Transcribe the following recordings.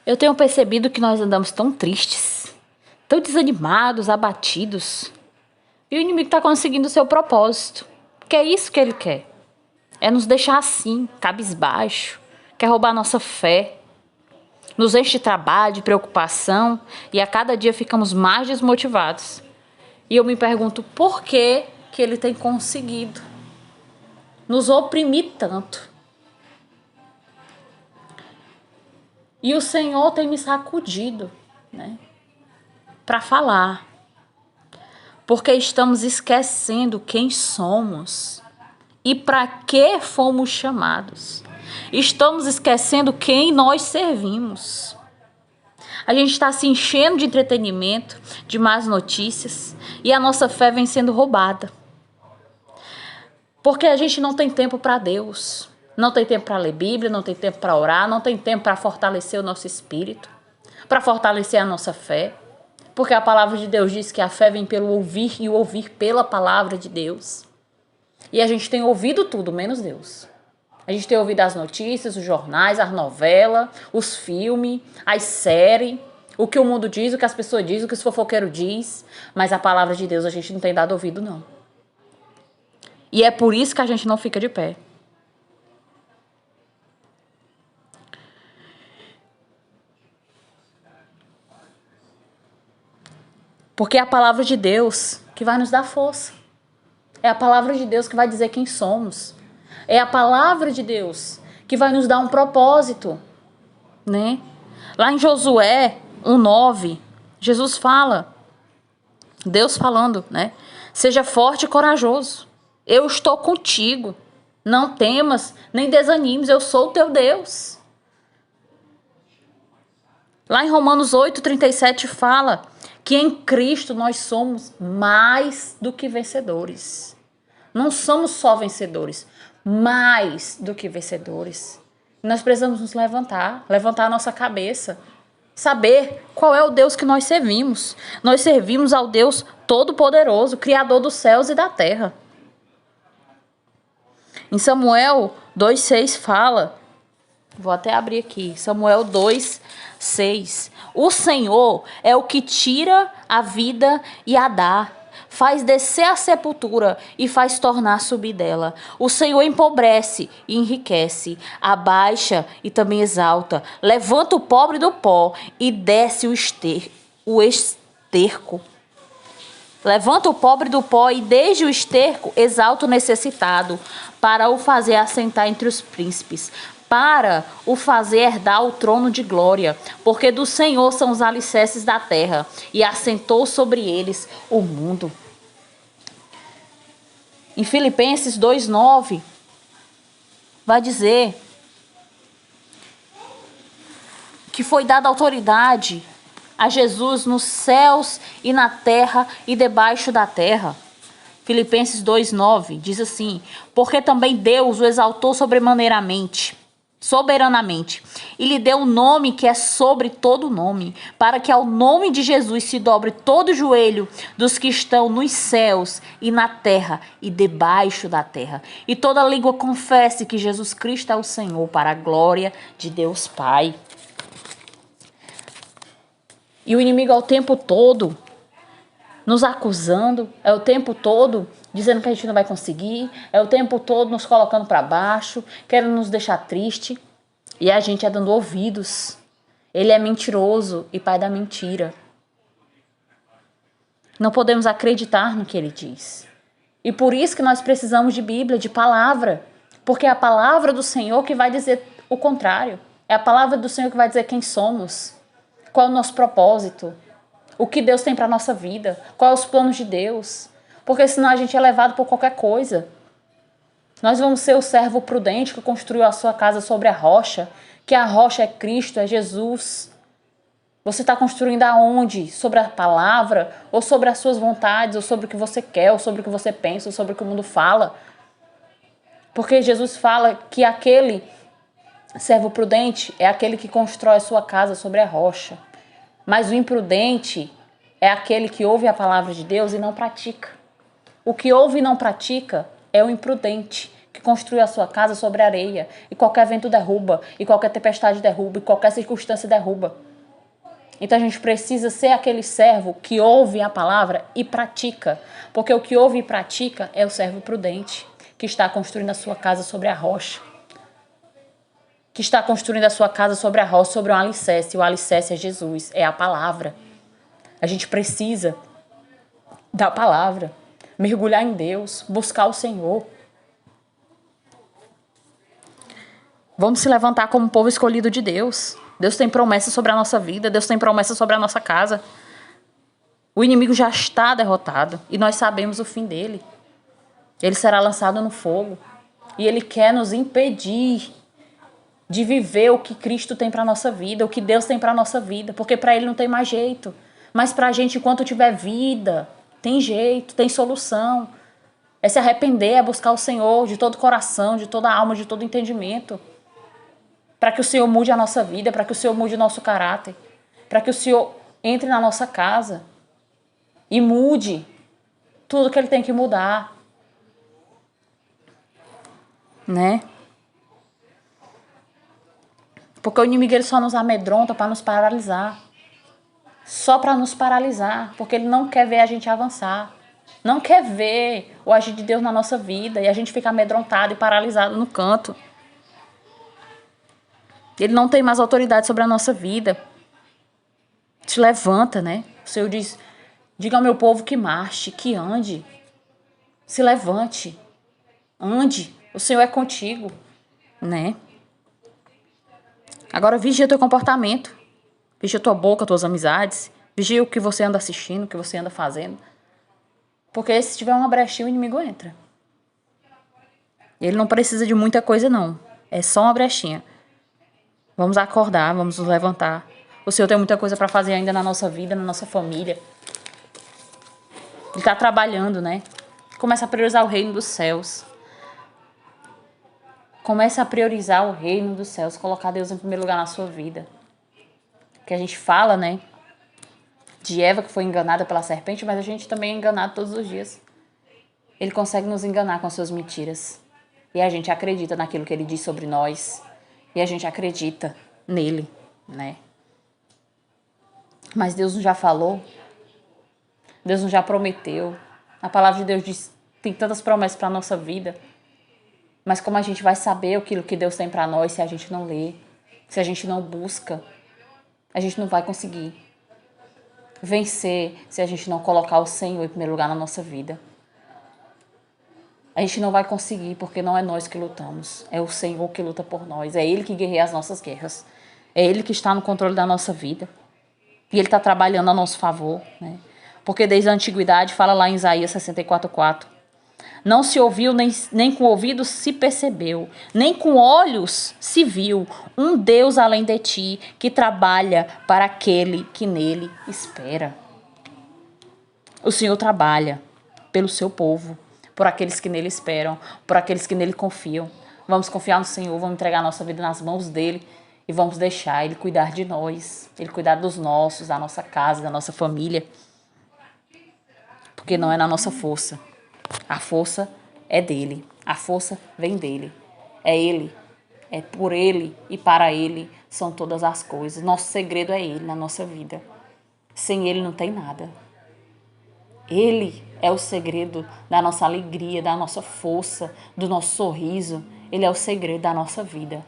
Eu tenho percebido que nós andamos tão tristes, tão desanimados, abatidos. E o inimigo está conseguindo o seu propósito. Porque é isso que ele quer. É nos deixar assim, cabisbaixo. Quer roubar nossa fé. Nos enche de trabalho, de preocupação. E a cada dia ficamos mais desmotivados. E eu me pergunto por que ele tem conseguido nos oprimir tanto. E o Senhor tem me sacudido, né, para falar. Porque estamos esquecendo quem somos e para que fomos chamados. Estamos esquecendo quem nós servimos. A gente está se enchendo de entretenimento, de más notícias, e a nossa fé vem sendo roubada. Porque a gente não tem tempo para Deus. Não tem tempo para ler Bíblia, não tem tempo para orar, não tem tempo para fortalecer o nosso espírito, para fortalecer a nossa fé. Porque a palavra de Deus diz que a fé vem pelo ouvir e o ouvir pela palavra de Deus. E a gente tem ouvido tudo, menos Deus. A gente tem ouvido as notícias, os jornais, as novelas, os filmes, as séries, o que o mundo diz, o que as pessoas dizem, o que os fofoqueiros diz. Mas a palavra de Deus a gente não tem dado ouvido, não. E é por isso que a gente não fica de pé. Porque é a palavra de Deus que vai nos dar força. É a palavra de Deus que vai dizer quem somos. É a palavra de Deus que vai nos dar um propósito, né? Lá em Josué 1:9, Jesus fala, Deus falando, né? Seja forte e corajoso. Eu estou contigo. Não temas, nem desanimes, eu sou o teu Deus. Lá em Romanos 8:37 fala que em Cristo nós somos mais do que vencedores. Não somos só vencedores, mais do que vencedores. Nós precisamos nos levantar a nossa cabeça, saber qual é o Deus que nós servimos. Nós servimos ao Deus Todo-Poderoso, Criador dos céus e da terra. Em Samuel 2:6 fala, vou até abrir aqui, Samuel 2:6. O Senhor é o que tira a vida e a dá, faz descer a sepultura e faz tornar subir dela. O Senhor empobrece e enriquece, abaixa e também exalta, levanta o pobre do pó e desce o esterco. Levanta o pobre do pó e desde o esterco exalta o necessitado, para o fazer assentar entre os príncipes, para o fazer herdar o trono de glória, porque do Senhor são os alicerces da terra, e assentou sobre eles o mundo. Em Filipenses 2:9, vai dizer que foi dada autoridade a Jesus nos céus e na terra e debaixo da terra. Filipenses 2:9 diz assim, porque também Deus o exaltou soberanamente, e lhe deu um nome que é sobre todo nome, para que ao nome de Jesus se dobre todo o joelho dos que estão nos céus e na terra e debaixo da terra, e toda língua confesse que Jesus Cristo é o Senhor, para a glória de Deus Pai. E o inimigo é o tempo todo nos acusando, é o tempo todo dizendo que a gente não vai conseguir, é o tempo todo nos colocando para baixo, querendo nos deixar triste, e a gente é dando ouvidos. Ele é mentiroso e pai da mentira. Não podemos acreditar no que ele diz. E por isso que nós precisamos de Bíblia, de palavra, porque é a palavra do Senhor que vai dizer o contrário. É a palavra do Senhor que vai dizer quem somos. Qual é o nosso propósito? O que Deus tem para a nossa vida? Quais os planos de Deus? Porque senão a gente é levado por qualquer coisa. Nós vamos ser o servo prudente que construiu a sua casa sobre a rocha, que a rocha é Cristo, é Jesus. Você está construindo aonde? Sobre a palavra? Ou sobre as suas vontades? Ou sobre o que você quer? Ou sobre o que você pensa? Ou sobre o que o mundo fala? Porque Jesus fala que aquele servo prudente é aquele que constrói a sua casa sobre a rocha. Mas o imprudente é aquele que ouve a palavra de Deus e não pratica. O que ouve e não pratica é o imprudente, que construiu a sua casa sobre areia, e qualquer vento derruba, e qualquer tempestade derruba, e qualquer circunstância derruba. Então a gente precisa ser aquele servo que ouve a palavra e pratica, porque o que ouve e pratica é o servo prudente, que está construindo a sua casa sobre a rocha, que está construindo a sua casa sobre a rocha, sobre um alicerce, e o alicerce é Jesus, é a palavra. A gente precisa da palavra, mergulhar em Deus, buscar o Senhor. Vamos se levantar como povo escolhido de Deus. Deus tem promessa sobre a nossa vida, Deus tem promessa sobre a nossa casa. O inimigo já está derrotado e nós sabemos o fim dele. Ele será lançado no fogo e ele quer nos impedir de viver o que Cristo tem para a nossa vida, o que Deus tem para a nossa vida, porque para ele não tem mais jeito. Mas para a gente, enquanto tiver vida, tem jeito, tem solução. É se arrepender, é buscar o Senhor de todo coração, de toda alma, de todo entendimento. Para que o Senhor mude a nossa vida, para que o Senhor mude o nosso caráter, para que o Senhor entre na nossa casa e mude tudo que Ele tem que mudar. Né? Porque o inimigo ele só nos amedronta para nos paralisar. Só para nos paralisar, porque ele não quer ver a gente avançar. Não quer ver o agir de Deus na nossa vida e a gente fica amedrontado e paralisado no canto. Ele não tem mais autoridade sobre a nossa vida. Se levanta, né? O Senhor diz, diga ao meu povo que marche, que ande. Se levante, ande. O Senhor é contigo, né? Agora vigia teu comportamento. Vigia tua boca, tuas amizades. Vigia o que você anda assistindo, o que você anda fazendo. Porque se tiver uma brechinha, o inimigo entra. Ele não precisa de muita coisa, não. É só uma brechinha. Vamos acordar, vamos nos levantar. O Senhor tem muita coisa para fazer ainda na nossa vida, na nossa família. Ele está trabalhando, né? Começa a priorizar o reino dos céus. Começa a priorizar o reino dos céus. Colocar Deus em primeiro lugar na sua vida. Porque a gente fala, né? De Eva que foi enganada pela serpente, mas a gente também é enganado todos os dias. Ele consegue nos enganar com as suas mentiras. E a gente acredita naquilo que ele diz sobre nós. E a gente acredita nele, né? Mas Deus nos já falou. Deus nos já prometeu. A palavra de Deus diz, tem tantas promessas para a nossa vida. Mas como a gente vai saber aquilo que Deus tem para nós se a gente não lê, se a gente não busca, a gente não vai conseguir vencer se a gente não colocar o Senhor em primeiro lugar na nossa vida. A gente não vai conseguir porque não é nós que lutamos, é o Senhor que luta por nós, é Ele que guerreia as nossas guerras, é Ele que está no controle da nossa vida e Ele está trabalhando a nosso favor, né? Porque desde a antiguidade, fala lá em Isaías 64:4, não se ouviu, nem com ouvidos se percebeu, nem com olhos se viu um Deus além de ti, que trabalha para aquele que nele espera. O Senhor trabalha pelo seu povo, por aqueles que nele esperam, por aqueles que nele confiam. Vamos confiar no Senhor, vamos entregar a nossa vida nas mãos dele e vamos deixar ele cuidar de nós, ele cuidar dos nossos, da nossa casa, da nossa família. Porque não é na nossa força. A força é dele. A força vem dele. É ele. É por ele e para ele são todas as coisas. Nosso segredo é ele na nossa vida. Sem ele não tem nada. Ele é o segredo da nossa alegria, da nossa força, do nosso sorriso. Ele é o segredo da nossa vida.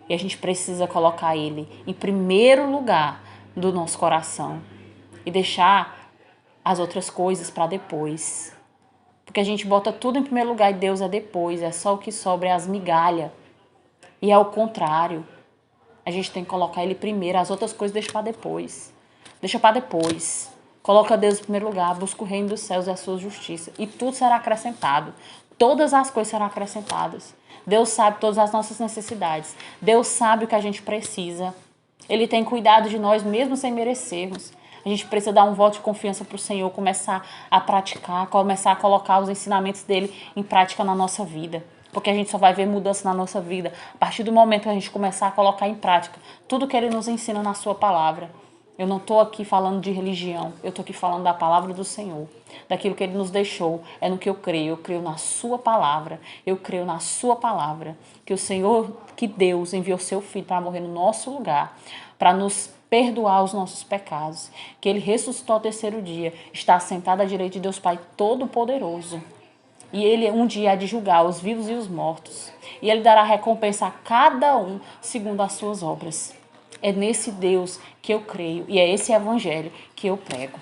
E a gente precisa colocar ele em primeiro lugar do nosso coração. E deixar as outras coisas para depois. Porque a gente bota tudo em primeiro lugar e Deus é depois. É só o que sobra, é as migalhas. E é o contrário. A gente tem que colocar ele primeiro, as outras coisas deixa para depois. Deixa para depois. Coloca Deus em primeiro lugar, busca o reino dos céus e a sua justiça. E tudo será acrescentado. Todas as coisas serão acrescentadas. Deus sabe todas as nossas necessidades. Deus sabe o que a gente precisa. Ele tem cuidado de nós mesmo sem merecermos. A gente precisa dar um voto de confiança para o Senhor, começar a praticar, começar a colocar os ensinamentos dele em prática na nossa vida. Porque a gente só vai ver mudança na nossa vida a partir do momento que a gente começar a colocar em prática tudo que ele nos ensina na sua palavra. Eu não estou aqui falando de religião, eu estou aqui falando da palavra do Senhor, daquilo que Ele nos deixou, é no que eu creio na sua palavra, eu creio na sua palavra, que o Senhor, que Deus enviou seu Filho para morrer no nosso lugar, para nos perdoar os nossos pecados, que Ele ressuscitou ao terceiro dia, está sentado à direita de Deus Pai Todo-Poderoso, e Ele um dia há de julgar os vivos e os mortos, e Ele dará recompensa a cada um segundo as suas obras. É nesse Deus que eu creio e é esse evangelho que eu prego.